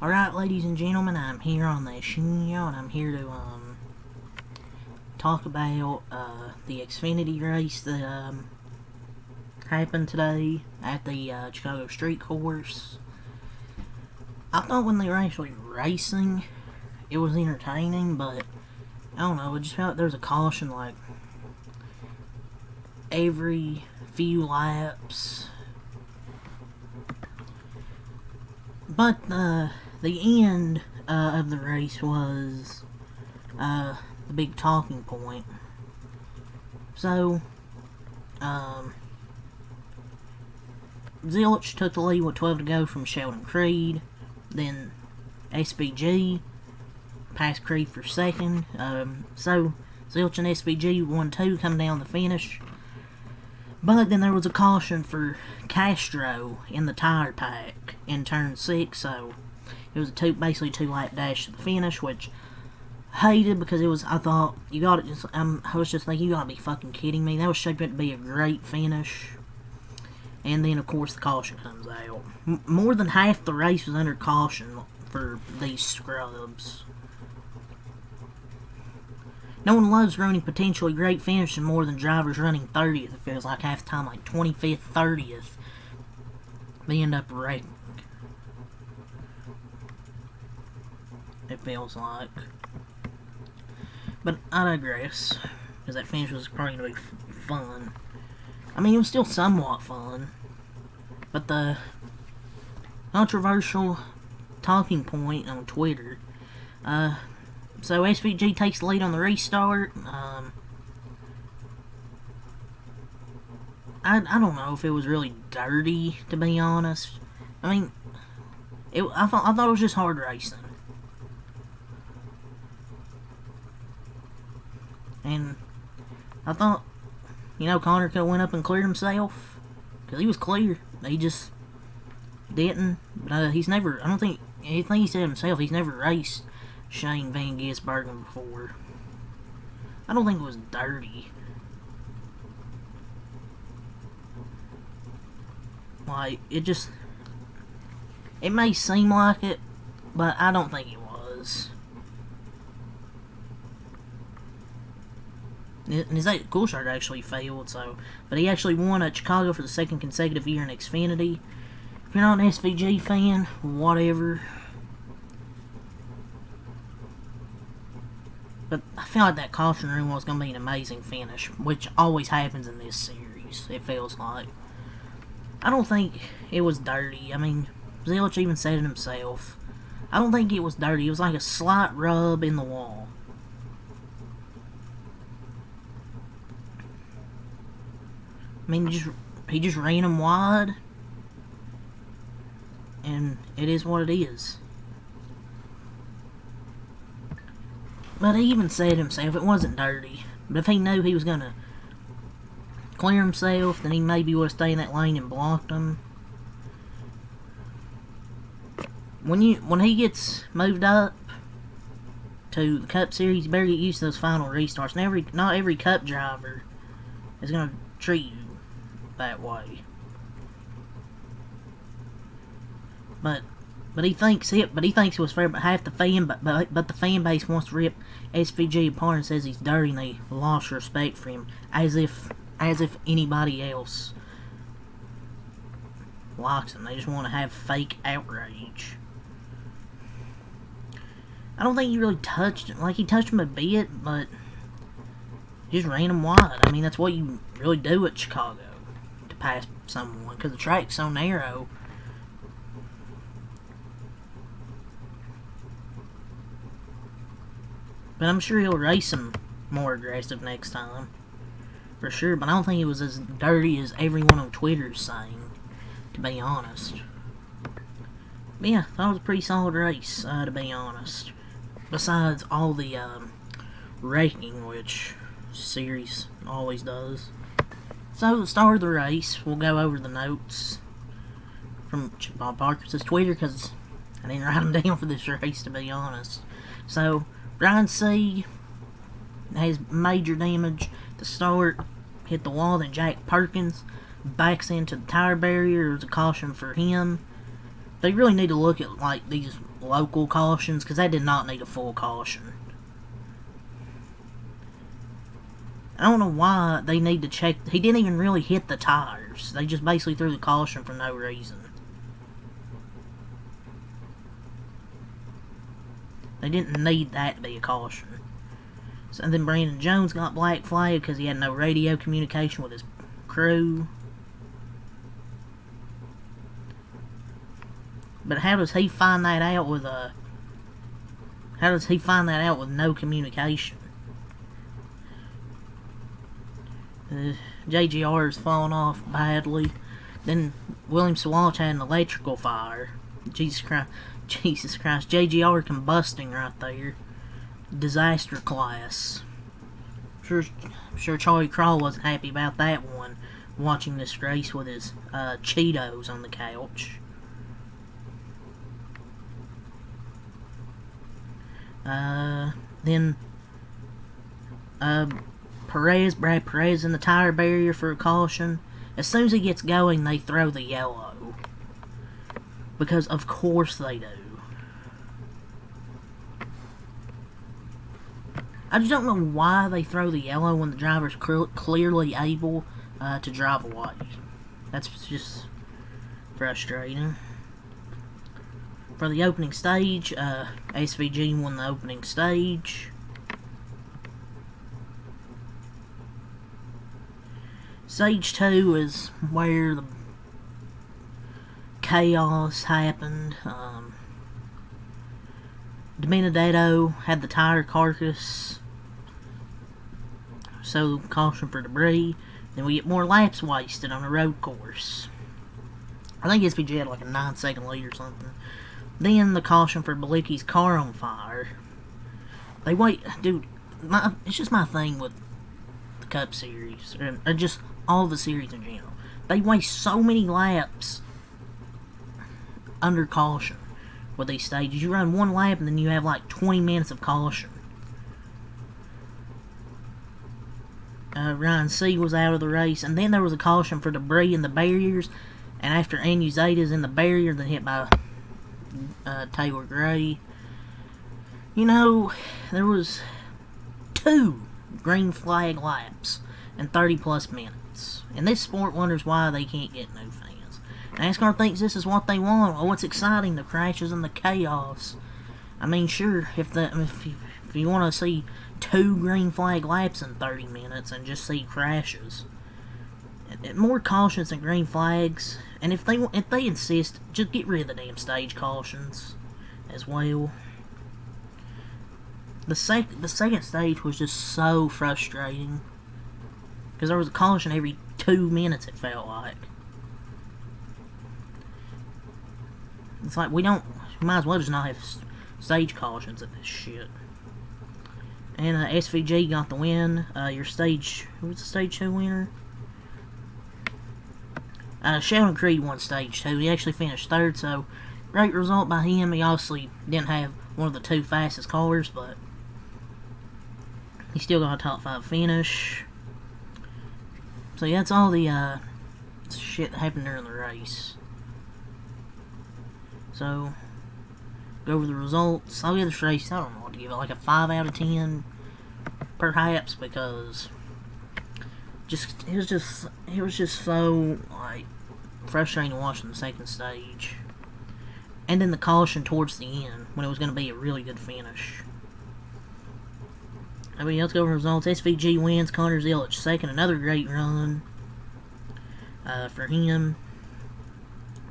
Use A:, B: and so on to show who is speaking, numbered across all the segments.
A: Alright, ladies and gentlemen, I'm here on the show, and I'm here to, talk about, the Xfinity race that, happened today at the, Chicago Street Course. I thought when they were actually racing, it was entertaining, but, I don't know, it just felt like there was a caution, like, every few laps. But, the end of the race was the big talking point. So, Zilch took the lead with 12 to go from Sheldon Creed. Then SVG passed Creed for second. So, Zilch and SVG 1-2 come down the finish. But then there was a caution for Castro in the tire pack in turn 6, so it was a basically 2-lap dash to the finish, which I hated because it was, I thought, I was just thinking, you gotta be fucking kidding me. That was shaping to be a great finish. And then, of course, the caution comes out. More than half the race was under caution for these scrubs. No one loves running potentially great finishes more than drivers running 30th. It feels like half the time, like 25th, 30th. They end up wrecking. It feels like. But I digress, because that finish was probably going to be fun. I mean, it was still somewhat fun. But the controversial talking point on Twitter, so SVG takes the lead on the restart. I don't know if it was really dirty, to be honest. I mean, I thought it was just hard racing. And I thought, Connor could have went up and cleared himself, because he was clear. He just didn't. But he's never, I think he said himself, he's never raced Shane Van Gisbergen before. I don't think it was dirty. Like, it may seem like it, but I don't think it was. And his Coulthard actually failed, but he actually won at Chicago for the second consecutive year in Xfinity. If you're not an SVG fan, whatever. But I feel like that caution room was going to be an amazing finish, which always happens in this series, it feels like. I don't think it was dirty. I mean, Zilch even said it himself. I don't think it was dirty. It was like a slight rub in the wall. I mean, he just ran him wide. And it is what it is. But he even said himself it wasn't dirty. But if he knew he was going to clear himself, then he maybe would have stayed in that lane and blocked him. When he gets moved up to the Cup Series, you better get used to those final restarts. And not every Cup driver is going to treat you that way. But he thinks it was fair. But half the but the fan base wants to rip SVG apart and says he's dirty, and they lost respect for him, as if anybody else likes him. They just want to have fake outrage. I don't think he really touched him. Like, he touched him a bit, but just ran him wide. I mean, that's what you really do at Chicago, to pass someone, because the track's so narrow. But I'm sure he'll race him more aggressive next time. For sure, but I don't think it was as dirty as everyone on Twitter is saying, to be honest. But yeah, that was a pretty solid race, to be honest. Besides all the wrecking, which series always does. So, the start of the race, we'll go over the notes from Bob Parker's Twitter, because I didn't write them down for this race, to be honest. So, Ryan C. has major damage to start, hit the wall, then Jack Perkins backs into the tire barrier. There's a caution for him. They really need to look at, like, these local cautions, because they did not need a full caution. I don't know why they need to check. He didn't even really hit the tires. They just basically threw the caution for no reason. They didn't need that to be a caution. So then Brandon Jones got black flag because he had no radio communication with his crew. But how does he find that out with no communication? JGR is falling off badly. Then William Sawalch had an electrical fire. Jesus Christ, JGR combusting right there. Disaster class. I'm sure Charlie Crawl wasn't happy about that one, watching this race with his Cheetos on the couch. Then Brad Perez in the tire barrier for a caution. As soon as he gets going, they throw the yellow. Because of course they do. I just don't know why they throw the yellow when the driver's clearly able to drive away. That's just frustrating. For the opening stage, SVG won the opening stage. Stage 2 is where the chaos happened. DiBenedetto had the tire carcass, so caution for debris. Then we get more laps wasted on a road course. I think SVG had like a 9-second lead or something. Then the caution for Bilicki's car on fire. They wait, dude. It's just my thing with the Cup Series, or just all the series in general. They waste so many laps under caution with these stages. You run one lap and then you have like 20 minutes of caution. Ryan C was out of the race, and then there was a caution for debris in the barriers, and after Anuzeta's in the barrier, then hit by Taylor Gray. You know, there was 2 green flag laps in 30 plus minutes, and this sport wonders why they can't get new fans. NASCAR thinks this is what they want. Oh, it's exciting, the crashes and the chaos. I mean, sure, if you want to see 2 green flag laps in 30 minutes and just see crashes, more cautions than green flags. And if they insist, just get rid of the damn stage cautions as well. The second stage was just so frustrating because there was a caution every 2 minutes. It felt like it's like we might as well just not have stage cautions at this shit. And SVG got the win. Who was the stage 2 winner? Sheldon Creed won stage 2. He actually finished 3rd, so great result by him. He obviously didn't have one of the 2 fastest cars, but he still got a top 5 finish. So yeah, that's all the shit that happened during the race. So, go over the results. I'll give this race, I don't know what to give it, like a 5 out of 10, perhaps, because it was just so, like, frustrating to watch in the second stage. And then the caution towards the end, when it was going to be a really good finish. I mean, let's go over the results. SVG wins, Connor Zilic second, another great run for him.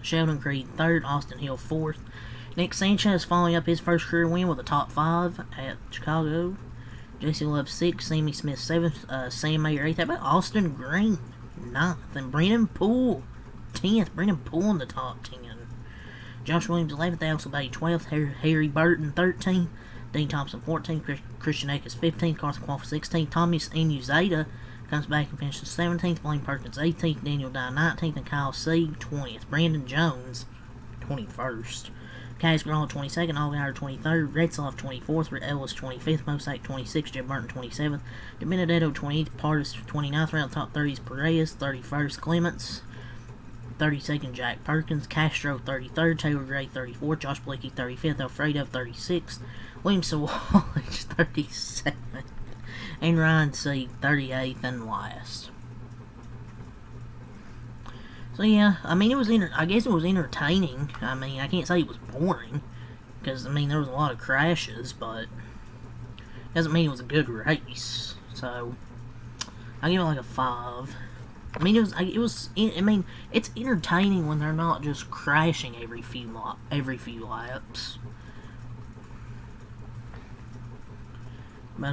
A: Sheldon Creed 3rd, Austin Hill 4th. Nick Sanchez following up his first career win with a top 5 at Chicago. JC Love 6th, Sammy Smith 7th, Sam Mayer 8th. How about Austin Green 9th? And Brennan Poole 10th. Brennan Poole in the top 10. Josh Williams 11th, Alex Bay 12th, Harry Burton 13th, Dean Thompson 14th, Christian Akers 15th, Carson Qualf 16th, Thomas Inuzeta comes back and finishes 17th, Blaine Perkins 18th, Daniel Dye 19th, and Kyle Sieg 20th. Brandon Jones 21st. Kaz Gralla 22nd, Allgaier 23rd, Retzloff 24th, Ellis 25th, Mosack 26th, Jeb Burton 27th, DiBenedetto 28th, Partis 29th, round top 30s, Perez 31st, Clements 32nd, Jack Perkins. Castro, 33rd. Taylor Gray, 34th. Josh Blicky, 35th. Alfredo, 36th. William Sawalich, 37th. And Ryan Seed, 38th and last. So yeah, I mean, I guess it was entertaining. I mean, I can't say it was boring, because, I mean, there was a lot of crashes, but doesn't mean it was a good race. So I give it like a 5. I mean, I mean, it's entertaining when they're not just crashing every few laps. But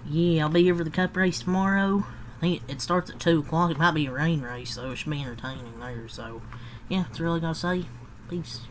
A: yeah, I'll be here for the Cup race tomorrow. I think it starts at 2 o'clock. It might be a rain race, so it should be entertaining there. So yeah, that's all I gotta say. Peace.